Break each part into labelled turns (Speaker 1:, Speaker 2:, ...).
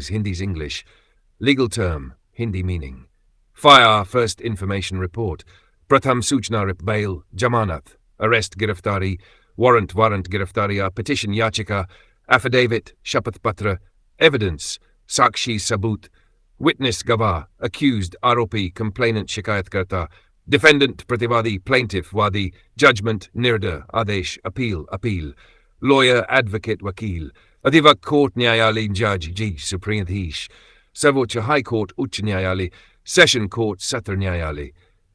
Speaker 1: Hindi's English. Legal term, Hindi meaning. Fire first information report. Pratham Suchna bail, Jamanat, arrest Giriftari, warrant Giriftariya, petition Yachika, affidavit, Shapath Patra, evidence, Sakshi Sabut, witness Gavah, accused, Aropi, complainant Shikayat Karta, defendant Prativadi, plaintiff Wadi, judgment Nirda, Adesh, appeal, lawyer, advocate, Wakil, Adivak Court Nyayali, Judge G. Supriyadhish, Sarvocha High Court Uch Nyayali, Session Court Satr Nyayali,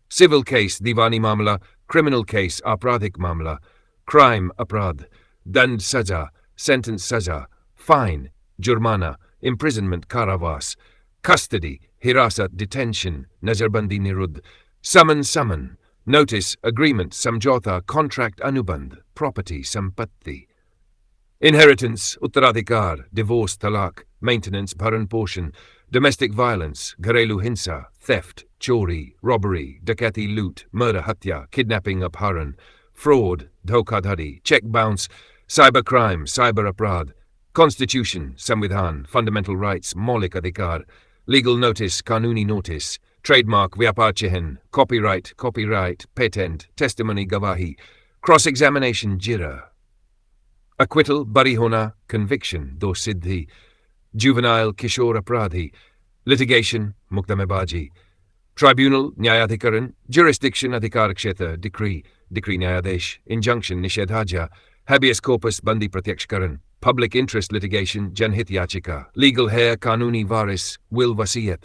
Speaker 1: civil case Divani Mamla, criminal case Apradhik Mamla, crime Aprad, Dand Saja, sentence Saja, fine, Jurmana, imprisonment Karavas, custody, Hirasat, detention, Nazarbandi Nirud, summon, notice, agreement, Samjota, contract Anuband, property, Sampatti, inheritance, Uttaradhikar, divorce, Talak, maintenance, Bharan portion, domestic violence, Gharelu Hinsa, theft, Chori, robbery, Dakati loot, murder, Hatya, kidnapping, Abharan, fraud, Dhokadhari, check bounce, cybercrime, cyber aprad, constitution, Samvidhan, fundamental rights, Maulik Adhikar, legal notice, Kanuni notice, trademark, Vyapar Chihen, copyright, patent, testimony, Gavahi, cross-examination, Jira, acquittal, Barihona, conviction, Dosiddhi, juvenile, Kishore Apradhi, litigation, Mukdamebaji, tribunal, Nyayadhikaran, jurisdiction, Adhikarakshetra, decree Nyayadesh, injunction, Nishedhaja, habeas corpus, Bandi Pratyakshkaran, public interest litigation, Janhit Yachika, legal hair, Kanuni Varis, will Vasiyat,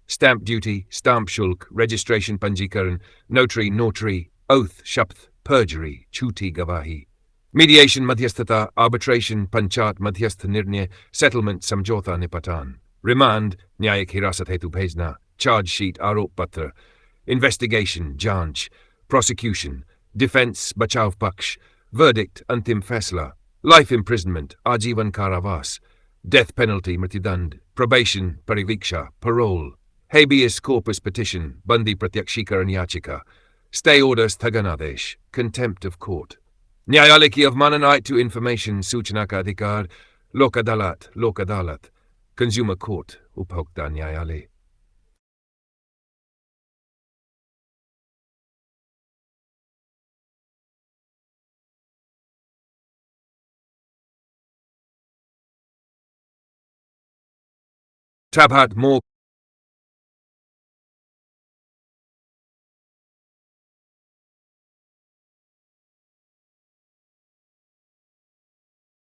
Speaker 1: stamp duty, stamp shulk, registration, Panjikaran, notary, oath, Shapth, perjury, Chuti Gavahi, mediation, Madhyasthata, arbitration, Panchat, Madhyastha Nirnay, settlement, Samjota Nipatan, remand, Nyayik Hirasat Hetu Bhejna, charge sheet, Arop Patra, investigation, Janch, prosecution, defense, Bachav Paksh, verdict, Antim Faisla, life imprisonment, Ajivan Karavas, death penalty, Mritidand, probation, Pariviksha, parole, habeas corpus petition, Bandi Pratyakshika and Yachika, stay orders, Thaganadesh, contempt of court, Nyayaliki of Mananite to information, Suchanaka Adhikar, Lokadalat, consumer court, Uphokta Nyayali. Tabhat more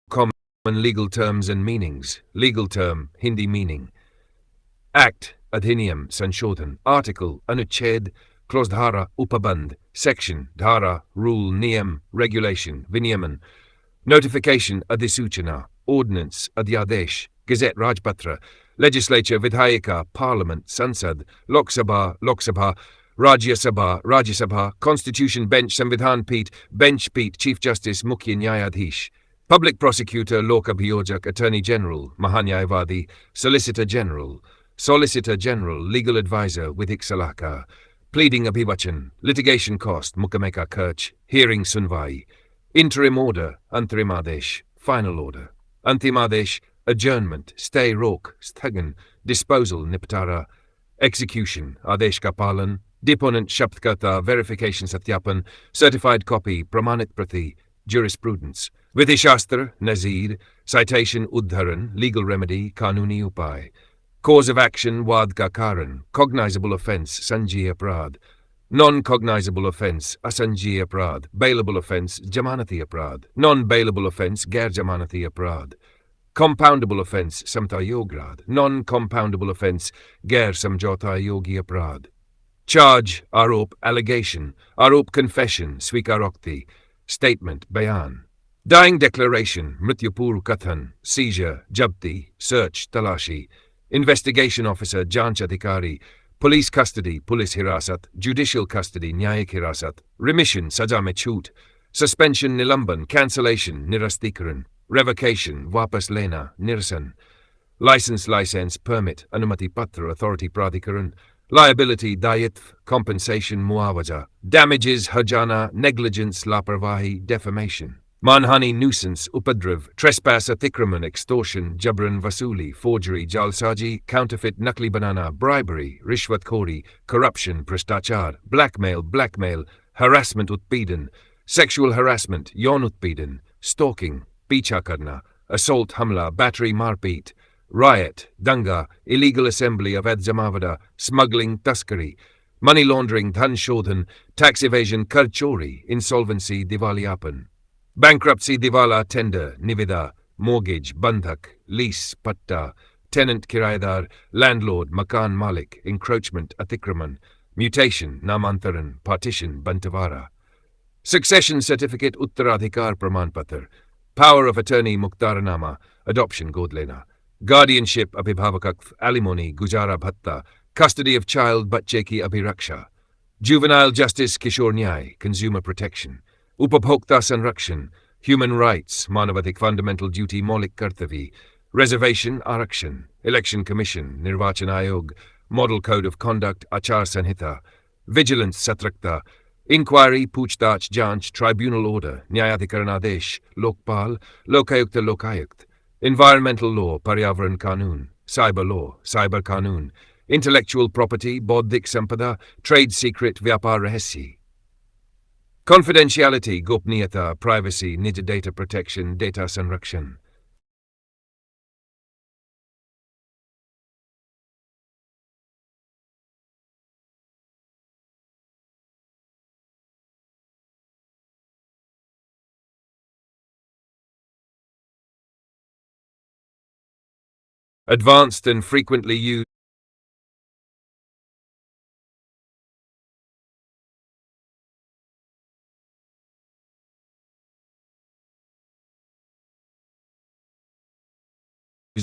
Speaker 1: common legal terms and meanings. Legal term, Hindi meaning. Act, Adhiniyam, Sanshodhan. Article, Anuched, clause dhara, Upaband. Section, dhara, rule, niyam, regulation, Vinyaman. Notification, Adhisuchana. Ordinance, Adhyadesh. Gazette, Rajpatra. Legislature, Vidhayika, Parliament, Sansad. Lok Sabha, Rajya Sabha, Constitution Bench, Samvidhan Peeth, Bench Peeth, Chief Justice, Mukhya Nyayadhish. Public Prosecutor, Lok Abhiyojak, Attorney General, Mahanyayavadi, Solicitor General, Legal Advisor, Vidhik Salaka, Pleading Abhivachan, Litigation Cost, Mukameka Kirch, Hearing Sunvai, Interim Order, Antarimadesh, Final Order, Antimadesh, Adjournment, Stay Rok, Sthagan, Disposal, Niptara, Execution, Adesh Kapalan, Deponent Shapthkarta, Verification Satyapan, Certified Copy, Pramanit Prathi, Jurisprudence, Vidhishastra, Nazir, Citation Uddharan, Legal Remedy, Kanuni Upai, Cause of Action, Wad Ka Karan, Cognizable Offence, Sanji Aprad, Non-cognizable offence, Asanji Aprad, Bailable offence, Jamanati Aprad, Non-bailable offence, Gair Jamanati Aprad, Compoundable offence, Samta Yograd, Non-compoundable offence, Gair Samjota Yogi Aprad. Charge, Arop, allegation, Arop confession, Swikarokti, statement, Bayan. Dying declaration, Mrityupur Kathan, seizure, Jabti, search, Talashi, investigation officer, Janch Adhikari, police custody, Police Hirasat, judicial custody, Nyayik Hirasat, remission, Saja Mechut, suspension, Nilamban, cancellation, Nirastikaran, revocation, Vapas Lena, Nirsan, license, permit, Anumati Patra, authority Pradhikaran, liability, Dayitv, compensation, Muawaja, damages, Hajana, negligence, Laparvahi, defamation. Manhani, nuisance, upadriv, trespass, atikraman, extortion, jabran, vasuli, forgery, jalsaji, counterfeit, nakli banana, bribery, rishwat khori, corruption, prastachar, blackmail, harassment, utpidin, sexual harassment, yon utpidin, stalking, picha karna, assault, hamla, battery, marpeet, riot, danga, illegal assembly, aved zamavada, smuggling, taskari, money laundering, dhan shodhan, tax evasion, kar chori, insolvency, diwaliapan. Bankruptcy, divala, tender, nivida, mortgage, bandhak, lease, patta, tenant, kirayadar, landlord, makan malik, encroachment, atikraman, mutation, namantaran, partition, bantavara. Succession certificate, uttaradhikar pramanpatr, power of attorney, muktaranama, adoption, godlena, guardianship, abhibhavakakth, alimony, gujara bhatta, custody of child, bacheki abhiraksha, juvenile justice, kishore nyay, consumer protection, Upabhokta Sanrakshan, human rights, Manavadik fundamental duty, Maulik Kartavi, reservation, Arakshan, election commission, Nirvachan Ayog, model code of conduct, Achar Sanhita, vigilance, Satrakta, inquiry, Puchtach, Janch, tribunal order, Nyayadhikaranadesh, Lokpal, Lokayukta Lokayukt, environmental law, Paryavaran Kanun, cyber law, Cyber Kanun, intellectual property, Bodhik Sampada, trade secret, Vyapar Rahasi. Confidentiality, Gopniyata, privacy, Nij data protection, data sanrakshan. Advanced and frequently used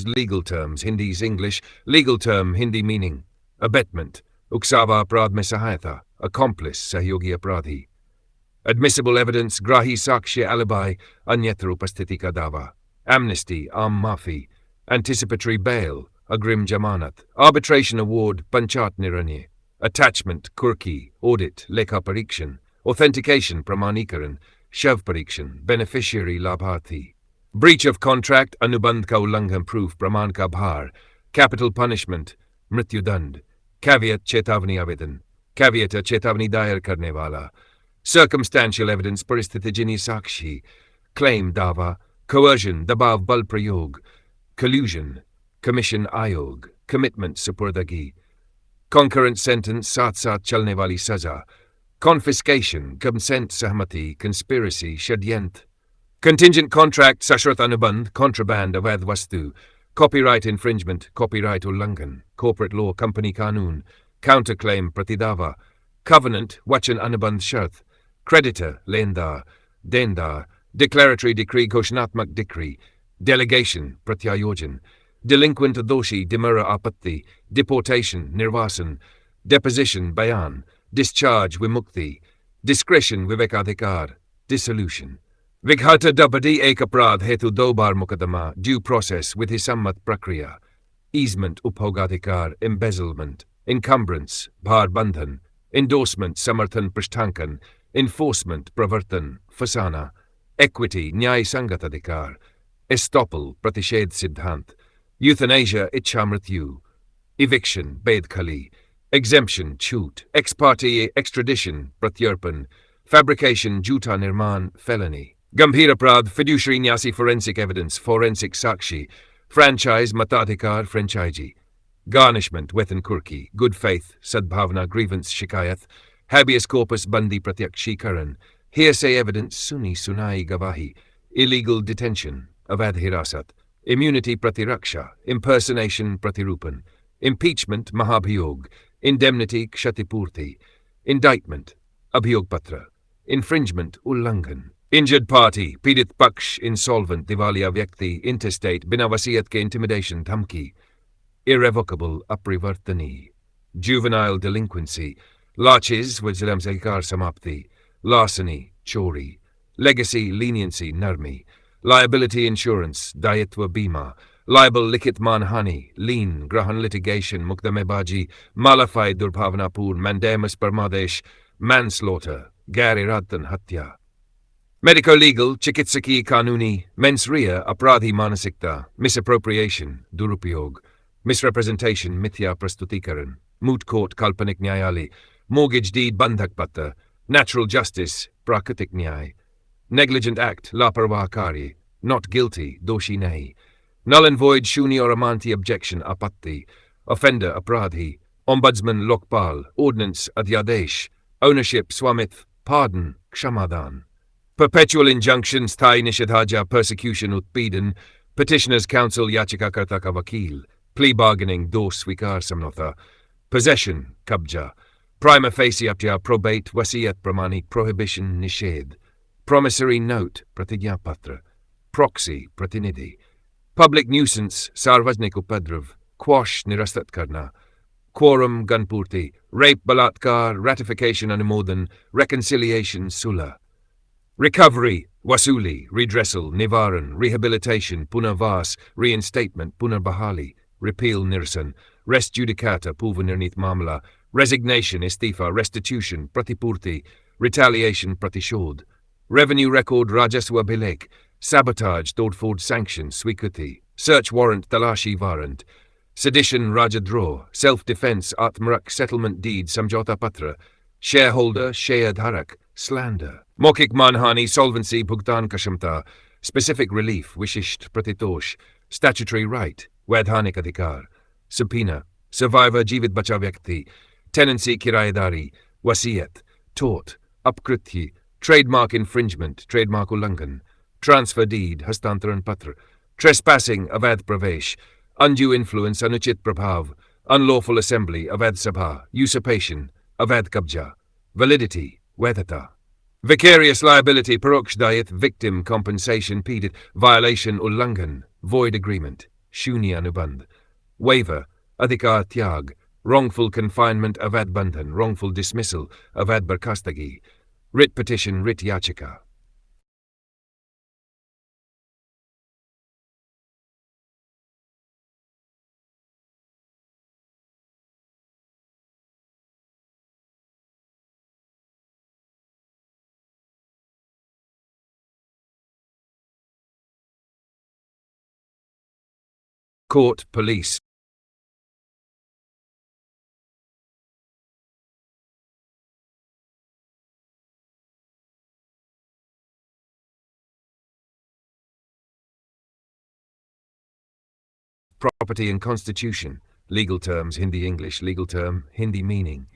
Speaker 1: legal terms, Hindi's English, legal term, Hindi meaning, abetment, uksava aprad mein sahayata, accomplice, sahyogi apradhi. Admissible evidence, grahi sakshya alibi, anyatra upasthiti ka dava. Amnesty, am maafi. Anticipatory bail, agrim jamanat. Arbitration award, panchat niranye. Attachment, kurki, audit, lekha parikshan. Authentication, pramanikaran. Shav parikshan, beneficiary labharthi. Breach of contract, anubandh ka ullangham proof, praman ka bhar. Capital punishment, mrityudand. Caveat chetavani avedan. Caveat chetavani dayer karne wala. Circumstantial evidence, paristhitigini sakshi. Claim, dava. Coercion, dabav bal prayog. Collusion, commission ayog. Commitment, supurdagi. Concurrent sentence, sat chalne wali saza. Confiscation, consent sahmati, conspiracy, shadyant. Contingent contract, sashrat anubandh, contraband, avadh vastu. Copyright infringement, copyright ullangan. Corporate law, company kanun. Counterclaim, pratidava. Covenant, wachan anubandh sharth. Creditor, lendar. Dendar. Declaratory decree, ghoshnatmak decree. Delegation, pratyayojan. Delinquent doshi, demurra apatti. Deportation, nirvasan. Deposition, bayan. Discharge, vimukti. Discretion, vivekadhikar. Dissolution. Vighata dabadi ekaprad hetu dobar mukadama, due process with hisammat prakriya. Easement, uphogadhikar, embezzlement. Encumbrance, bhar bandhan. Endorsement, samarthan prishtankan. Enforcement, pravartan, fasana. Equity, nyay sangatadhikar. Estoppel, pratishedh siddhant. Euthanasia, ichhamrityu. Eviction, bedkhali. Exemption, chut. Ex parte, extradition, pratyarpan. Fabrication, juta nirman, felony. Gambhira prad, fiduciary nyasi forensic evidence, forensic sakshi. Franchise, matadhikar, franchise. Garnishment, wethan kurki. Good faith, sadbhavna, grievance, shikayat. Habeas corpus, bandi pratyakshikaran. Hearsay evidence, suni sunai gavahi. Illegal detention, avadh hirasat. Immunity, pratiraksha. Impersonation, pratirupan. Impeachment, mahabhiyog. Indemnity, kshatipurti. Indictment, abhiyogpatra. Infringement, ullangan. Injured party, pidit paksh, insolvent, divalia vyakti, interstate, binavasiyat ke intimidation, dhamki. Irrevocable, aprivartani. Juvenile delinquency, laches, vajlamsekar samapti. Larceny, chori. Legacy, leniency, narmi. Liability insurance, dayatva bima. Liable, likit manhani. Lien, grahan litigation, mukdamebaji. Malafai, durbhavanapur, mandamus parmadesh. Manslaughter, gariradhan hatya. Medico-legal, chikitsaki kanuni, mens rea apradhi manasikta, misappropriation, durupyog, misrepresentation, mithya prastutikaran, moot court kalpanik nyayali, mortgage deed bandhak patta, natural justice, prakratik nyay, negligent act, laparwah kari, not guilty, doshi nahi, null and void shuni or amanti objection apatti, offender apradhi, ombudsman lokpal, ordinance adhyadesh, ownership swamith, pardon, kshamadhan. Perpetual injunctions thai nishadhaja persecution utpeden, petitioner's counsel yachika kartaka vakil, plea bargaining dos swikar samnotha, possession kabja, prima facie aptya probate wasiyat pramani prohibition nishad, promissory note pratigya patra, proxy pratinidhi, public nuisance sarvajnik upadrav, quash nirastat karna, quorum gunpurti, rape balatkar, ratification anumodan, reconciliation sula. Recovery, wasuli, redressal, nivaran, rehabilitation, punarvas, reinstatement, punarbahali, repeal nirsan, res judicata, pulvanirnith mamla, resignation, istifa, restitution, pratipurti, retaliation, pratishod, revenue record, rajaswa bilek, sabotage, todford sanction, swikuti, search warrant, talashi warrant, sedition, rajadro, self-defense, atmarak, settlement deed, samjota patra, shareholder, shayadharak, slander. Mokik manhani, solvency, bhugtan kashamta, specific relief, vishisht pratitosh, statutory right, vaidhanik adhikar, subpoena, survivor jivit bacha vyakti, tenancy kirayadari, wasiyat, tort, upkriti, trademark infringement, trademark ullangan, transfer deed, hastantaran patra, trespassing, avaid pravesh, undue influence, anuchit prabhav, unlawful assembly, avaid sabha, usurpation, avaid kabja, validity, vedata. Vicarious liability, paroksh dayat, victim compensation, pedit, violation ullangan, void agreement, shuni anubandh, waiver, adhikar tyag, wrongful confinement, avad bandhan, wrongful dismissal, avad barkastagi, writ petition, writ yachika. Court, police. Property and constitution. Legal terms, Hindi English, legal term, Hindi meaning.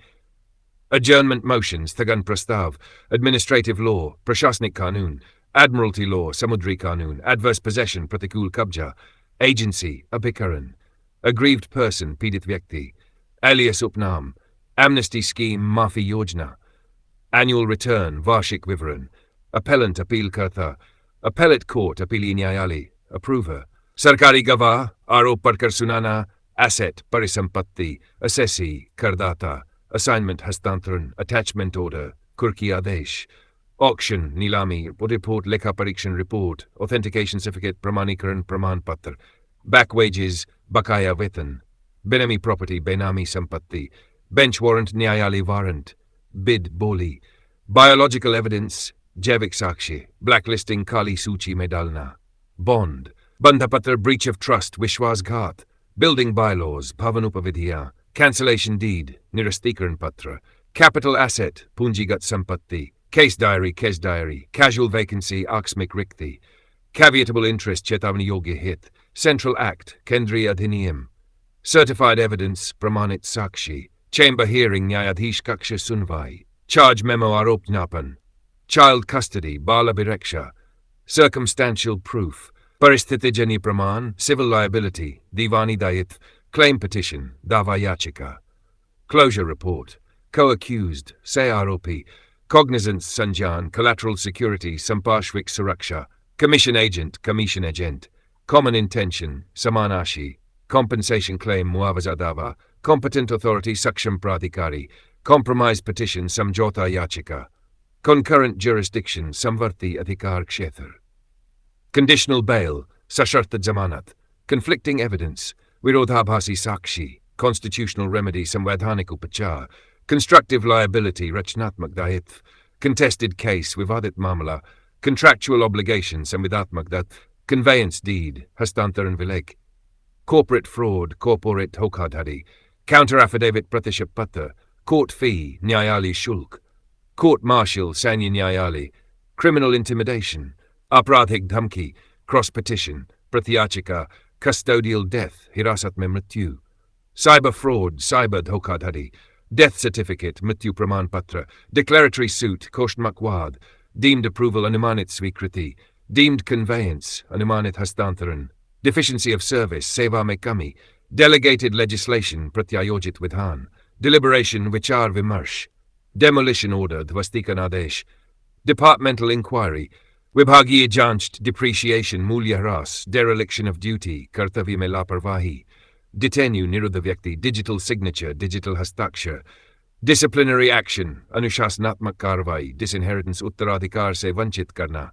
Speaker 1: Adjournment motions, Thagan Prastav, administrative law, Prashasnik Kanun, admiralty law, Samudri Kanun, adverse possession, Pratikul Kabja, agency, Abhikaran, aggrieved person, Pidit Vyakti, alias Upnam, amnesty scheme, Mafi Yojna, annual return, Varshik Vivaran, appellant, Appeal Kartha, appellate court, Appeali Nyayali, approver, Sarkari Gavah, Arop Parkar Sunana, asset, Parisampatti, assessee, Kardata, assignment, Hastantaran, attachment order, Kurki Adesh, auction, Nilami, report, Lekha Parikshan report, authentication certificate, Pramanikaran, Praman Patra, back wages, Bakaya Vetan, Benami property, Benami Sampatti, bench warrant, Nyayali warrant, bid, Boli, biological evidence, Javik Sakshi, blacklisting, Kali Suchi Medalna, bond, Bandhapatra, breach of trust, Vishwas Ghat, building bylaws, Pavanupavidya, cancellation deed, Nirastikaran Patra, capital asset, Punjigat Sampatti, case diary, Kes diary, casual vacancy, Aksmik Rikti, caveatable interest, Chetavani Yogi Hit, central act, Kendri Adhiniyam, certified evidence, Pramanit Sakshi, chamber hearing, Nyayadhish Kaksha Sunvai, charge memo Aropnapan, child custody, Bala Bireksha, circumstantial proof, Paristitijani Praman, civil liability, Divani Dayit, claim petition, Dava Yachika, closure report, co-accused, Sayaropi, cognizance Sanjan, collateral security, Sampashvik Suraksha, commission agent, common intention, Samanashi, compensation claim, Muavazadava, competent authority, Saksham Pradhikari, compromise petition, Samjota Yachika, concurrent jurisdiction, Samvarti Adhikar Kshetar. Conditional bail, Sasharta Zamanat, conflicting evidence, Virodhabhasi Sakshi, constitutional remedy, Samvadhanik Upachar, constructive liability, Rachnatmak Dayitv, contested case, Vivadit Mamala, contractual obligation संविधात्मक Dutt, conveyance deed, हस्तांतरण विलेख, corporate fraud, corporate धोखाधड़ी, counter affidavit प्रतिशत पत्र, court fee, न्यायालय शुल्क, court martial, सैन्य न्यायालय, criminal intimidation, आपराधिक धमकी, cross petition, प्रत्याचिका, custodial death, हिरासत में मृत्यु, cyber fraud, cyber धोखाधड़ी, death certificate, मृत्यु प्रमाण पत्र, declaratory suit, कोष्ठमक वाद, deemed approval, अनुमानित स्वीकृति, deemed conveyance, अनुमानित हस्तांतरण, deficiency of service, सेवा में कमी, delegated legislation, प्रत्यायोजित विधान, deliberation, विचार विमर्श, demolition order, ध्वस्तीकरण आदेश, departmental inquiry, विभागीय जांच, depreciation, मूल्यह्रास, dereliction of duty, कर्तव्य में लापरवाही, detenue, निरुद्ध व्यक्ति, digital signature, digital हस्ताक्षर, disciplinary action, अनुशासनात्मक कार्रवाई, disinheritance, उत्तराधिकार से वंचित करना,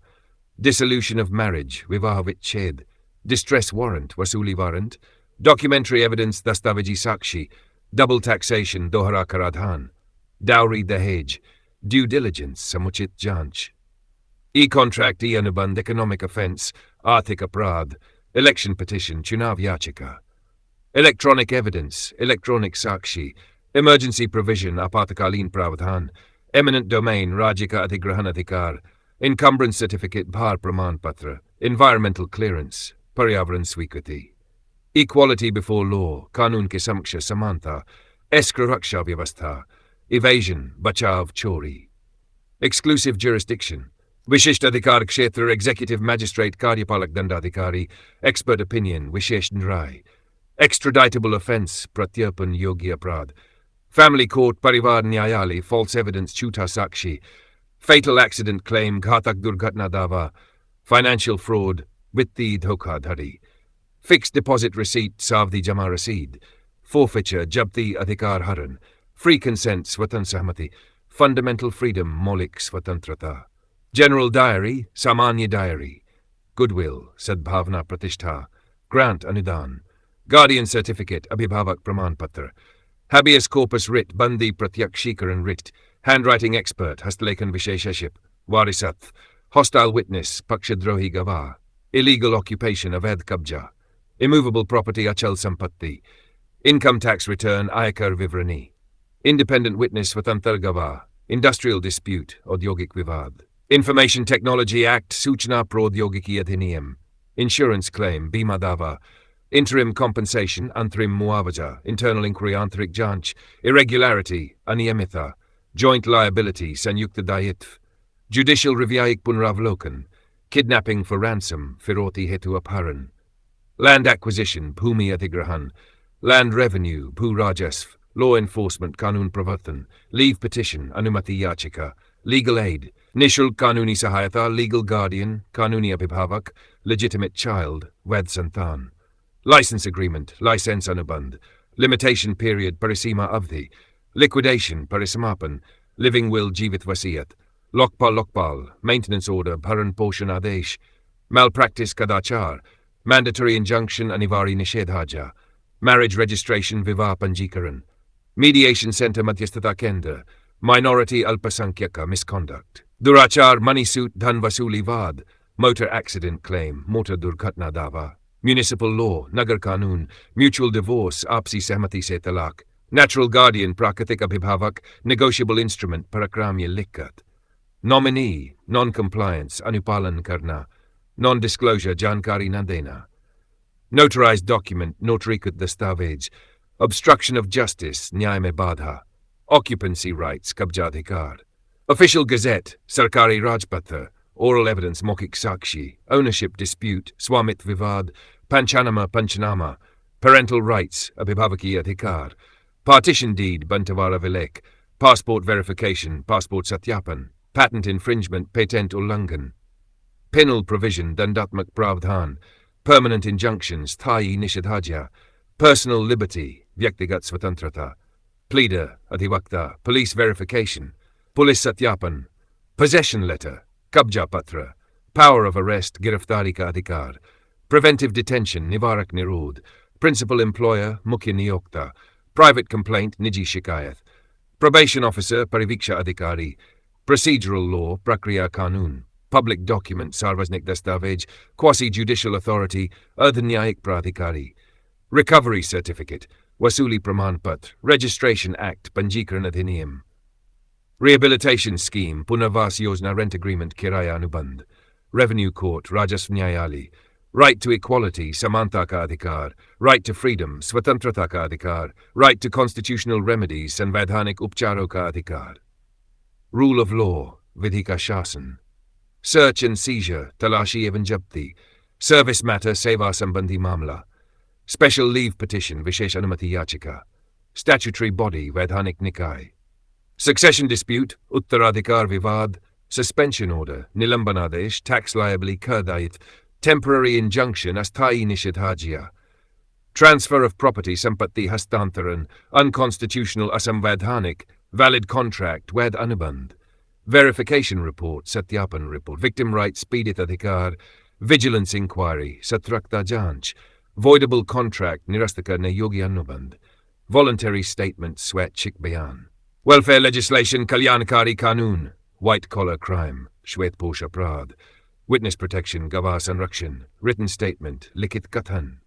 Speaker 1: dissolution of marriage, विवाह विच्छेद, distress warrant, वसूली वारंट, documentary evidence, दस्तावेजी साक्षी, double taxation, दोहरा कराधान, dowry, दहेज, due diligence, समुचित जांच, e-contract, e-अनुबंध, economic offence, आर्थिक अपराध, election petition, चुनाव याचिका, electronic evidence, electronic साक्षी, emergency provision, आपातकालीन प्रावधान, eminent domain, राज्य का अधिग्रहण अधिकार, encumbrance certificate, भार प्रमाण पत्र, environmental clearance, पर्यावरण स्वीकृति, equality before law, कानून के समक्ष समानता, escrow रक्षा व्यवस्था, evasion, बचाव चोरी, exclusive jurisdiction, विशिष्ट अधिकार क्षेत्र, executive magistrate, कार्यपालक दंडाधिकारी, expert opinion, विशेष राय, extraditable offence, प्रत्यर्पण योग्य अपराध, family court, परिवार न्यायालय, false evidence, झूठा साक्षी, fatal accident claim, घातक दुर्घटना दावा, financial fraud, वित्तीय धोखाधड़ी, fixed deposit receipt, सावधि जमा रसीद, forfeiture, जब्ती अधिकार हरण, free consent, स्वतंत्र सहमति, fundamental freedom, मौलिक स्वतंत्रता, general diary, सामान्य diary, goodwill, सद्भावना प्रतिष्ठा, grant अनुदान, guardian certificate, अभिभावक प्रमाण पत्र, habeas corpus writ, बंदी प्रत्यक्षीकरण writ, handwriting expert, हस्तलेखन विशेषज्ञ, वारिसत, hostile witness, पक्षद्रोही गवाह, illegal occupation, अवैध कब्जा, immovable property, अचल संपत्ति, income tax return, आयकर विवरणी, independent witness, स्वतंत्र गवाह, industrial dispute, औद्योगिक विवाद, Information Technology Act, सूचना प्रौद्योगिकी अधिनियम, insurance claim, बीमा दावा, interim compensation, अंतरिम मुआवजा, internal inquiry, आंतरिक जांच, irregularity, अनियमितता, joint liability, संयुक्त दायित्व, judicial review, पुनरावलोकन, kidnapping for ransom, फिरौती हेतु अपहरण, land acquisition, भूमि अधिग्रहण, land revenue, भू राजस्व, law enforcement, कानून प्रवर्तन, leave petition, अनुमति याचिका, legal aid, निशुल्क कानूनी सहायता, legal guardian, कानूनी अभिभावक, legitimate child, वैध संतान, license agreement, license अनुबंध, limitation period, परिसीमा अवधि, liquidation, परिसमापन, living will, जीवित वसीयत, लोकपाल, maintenance order, भरण पोषण आदेश, malpractice, कदाचार, mandatory injunction, अनिवार्य निषेधाज्ञा, marriage registration, विवाह पंजीकरण, mediation center, मध्यस्थता केंद्र, minority, अल्पसंख्यक, misconduct, दुराचार, money suit, धन वसूली वाद, motor accident claim, मोटर दुर्घटना दावा, municipal law, नगर कानून, mutual divorce, आपसी सहमति से तलाक, natural guardian, प्राकृतिक अभिभावक, negotiable instrument, पराक्रम्य लिखत, nominee, non-compliance, अनुपालन करना, non-disclosure, जानकारी न देना, notarized document, नोटरीकृत दस्तावेज, obstruction of justice, न्याय में बाधा, occupancy rights, कब्जाधिकार, official gazette, सरकारी राजपत्र, oral evidence, मौखिक साक्षी, ownership dispute, स्वामित्व विवाद, पंचनामा, parental rights, अभिभावकीय अधिकार, partition deed, बंटवारा विलेख, passport verification, passport सत्यापन, patent infringement, patent उल्लंघन, penal provision, दंडात्मक प्रावधान, permanent injunctions, स्थायी निषेधाज्ञा, personal liberty, व्यक्तिगत स्वतंत्रता, pleader, अधिवक्ता, police verification, पुलिस सत्यापन, possession letter, कब्जा पत्र, power of arrest, गिरफ्तारी का अधिकार, preventive detention, निवारक निरोध, principal employer, मुख्य नियोक्ता, private complaint, निजी शिकायत, probation officer, परिवीक्षा अधिकारी, procedural law, प्रक्रिया कानून, Public document Sarvasnik Dastavage, Quasi-Judicial Authority, Ardhanyaik Pradhikari. Recovery Certificate, Wasuli Pramanpatra, Registration Act, Panjikaran Adhiniyam. Rehabilitation Scheme, Punarvas Yojana Rent Agreement, Kiraya Anubandh. Revenue Court, Rajasv Nyayali. Right to Equality, Samanta Ka Adhikar. Right to Freedom, Swatantrata Ka Adhikar. Right to Constitutional Remedies, Sanvaidhanik Upcharo Ka Adhikar. Rule of Law, Vidhi Ka Shasan. Search and Seizure, Talashi Evan Jabti. Service Matter, Seva Sambandhi Mamla. Special Leave Petition, Vishesh Anumati Yachika. Statutory Body, Vaidhanik Nikai. Succession Dispute, Uttaradhikar Vivad. Suspension Order, Nilambanadesh, Tax Liability Kurdayit. Temporary Injunction, Asthai Nishidhajia. Transfer of Property, Sampatti Hastantaran. Unconstitutional Asamvaidhanik. Valid Contract, Ved Anubandh. Verification Report, Satyapan Report. Victim Rights, Pidit Adhikar. Vigilance Inquiry, Satrakta Janch. Voidable Contract, Nirastika Ne Yogi Anubandh. Voluntary Statement, Swet Chik Bayan. Welfare Legislation, Kalyankari Kanun. White Collar Crime, Shwet Posha Prad. Witness Protection, Gavas Sanrakshan. Written Statement, Likit Kathan.